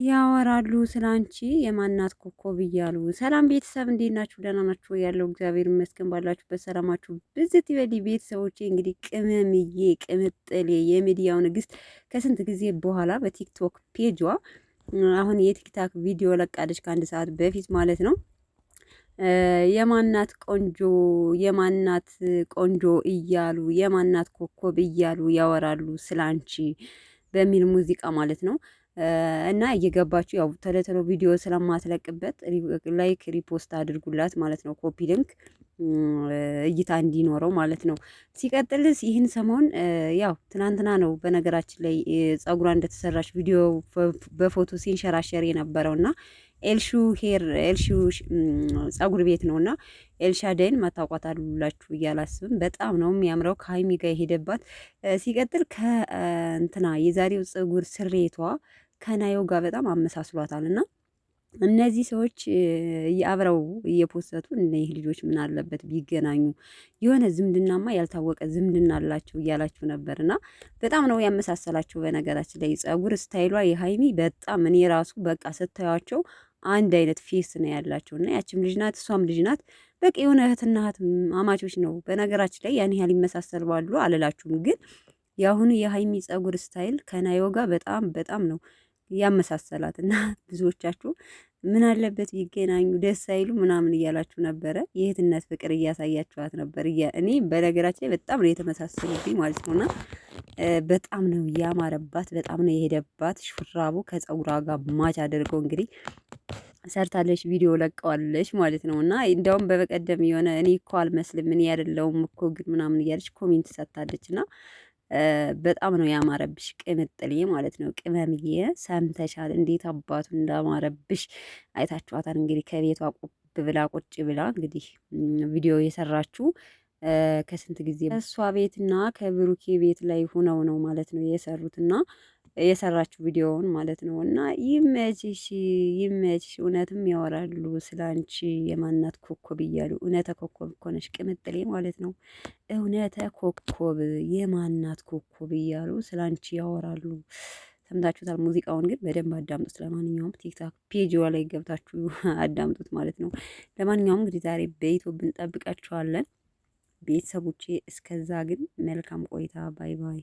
ያወራሉ ስላንቺ የማናት ኮከብ እያሉ። ሰላም ቤተሰብ እንዴት ናችሁ? ደህና ናችሁ? ያለው እግዚአብሔር ይመስገን። ባላችሁበት ሰላማችሁ ብዝት ይበል። ቤተሰቦቼ እንግዲህ ቅመምዬ ቅምጥሌ የሚዲያው ንግስት ከስንት ጊዜ በኋላ በቲክቶክ ፔጇ አሁን የቲክታክ ቪዲዮ ለቃለች ከአንድ ሰዓት በፊት ማለት ነው። የማናት ቆንጆ የማናት ቆንጆ እያሉ የማናት ኮከብ እያሉ ያወራሉ ስላንቺ በሚል ሙዚቃ ማለት ነው። እና እየገባችሁ ያው ቶሎ ቪዲዮ ስለማትለቅበት ላይክ ሪፖስት አድርጉላት ማለት ነው። ኮፒ ሊንክ እይታ እንዲኖረው ማለት ነው። ሲቀጥልስ ይህን ሰሞን ያው ትናንትና ነው በነገራችን ላይ ጸጉሯ እንደተሰራች ቪዲዮ በፎቶ ሲንሸራሸር የነበረው እና ኤልሹ ሄር ኤልሹ ጸጉር ቤት ነው እና ኤልሻዳይን ማታውቋት አሉላችሁ እያላስብም በጣም ነው የሚያምረው ከሀይሚ ጋር የሄደባት። ሲቀጥል ከእንትና የዛሬው ጸጉር ስሬቷ ከናዮ ጋር በጣም አመሳስሏታል እና እነዚህ ሰዎች አብረው እየፖሰቱ እነዚህ ልጆች ምን አለበት ቢገናኙ የሆነ ዝምድናማ ያልታወቀ ዝምድና አላቸው እያላችሁ ነበር እና በጣም ነው ያመሳሰላቸው። በነገራችን ላይ ጸጉር ስታይሏ የሀይሚ በጣም እኔ ራሱ በቃ ስታያቸው አንድ አይነት ፌስ ነው ያላቸው እና ያችም ልጅ ናት እሷም ልጅ ናት። በቃ የሆነ እህትና እህት አማቾች ነው። በነገራችን ላይ ያን ያህል ይመሳሰላሉ አልላችሁም፣ ግን የአሁኑ የሀይሚ ጸጉር ስታይል ከናዮ ጋር በጣም ነው ያመሳሰላት እና ብዙዎቻችሁ ምን አለበት ቢገናኙ ደስ አይሉ ምናምን እያላችሁ ነበረ። የእህትነት ፍቅር እያሳያችኋት ነበር። እኔ በነገራችን ላይ በጣም ነው የተመሳሰሉብኝ ማለት ነውና በጣም ነው ያማረባት፣ በጣም ነው የሄደባት። ሹራቡ ከጸጉሯ ጋር ማች አድርገው እንግዲህ ሰርታለች፣ ቪዲዮ ለቀዋለች ማለት ነው። እና እንደውም በበቀደም የሆነ እኔ እኮ አልመስልም እኔ አይደለሁም እኮ ግን ምናምን እያለች ኮሜንት ሰጥታለች እና በጣም ነው ያማረብሽ ቅምጥሌ ማለት ነው። ቅመምዬ ሰምተሻል? እንዴት አባቱ እንዳማረብሽ አይታችኋታል። እንግዲህ ከቤቷ ቁብ ብላ ቁጭ ብላ እንግዲህ ቪዲዮ የሰራችው ከስንት ጊዜ እሷ ቤትና ከብሩኬ ቤት ላይ ሁነው ነው ማለት ነው የሰሩትና የሰራችው ቪዲዮውን ማለት ነው። እና ይመችሽ ይመችሽ። እውነትም ያወራሉ ስላንቺ የማናት ኮከብ እያሉ። እውነተ ኮከብ እኮ ነሽ ቅምጥሌ ማለት ነው። እውነተ ኮከብ የማናት ኮከብ እያሉ ስላንቺ ያወራሉ። ሰምታችሁታል። ሙዚቃውን ግን በደንብ አዳምጡት። ለማንኛውም ቲክታክ ፔጅ ላይ ገብታችሁ አዳምጡት ማለት ነው። ለማንኛውም እንግዲህ ዛሬ በዩቲዩብ እንጠብቃችኋለን ቤተሰቦቼ። እስከዛ ግን መልካም ቆይታ። ባይ ባይ።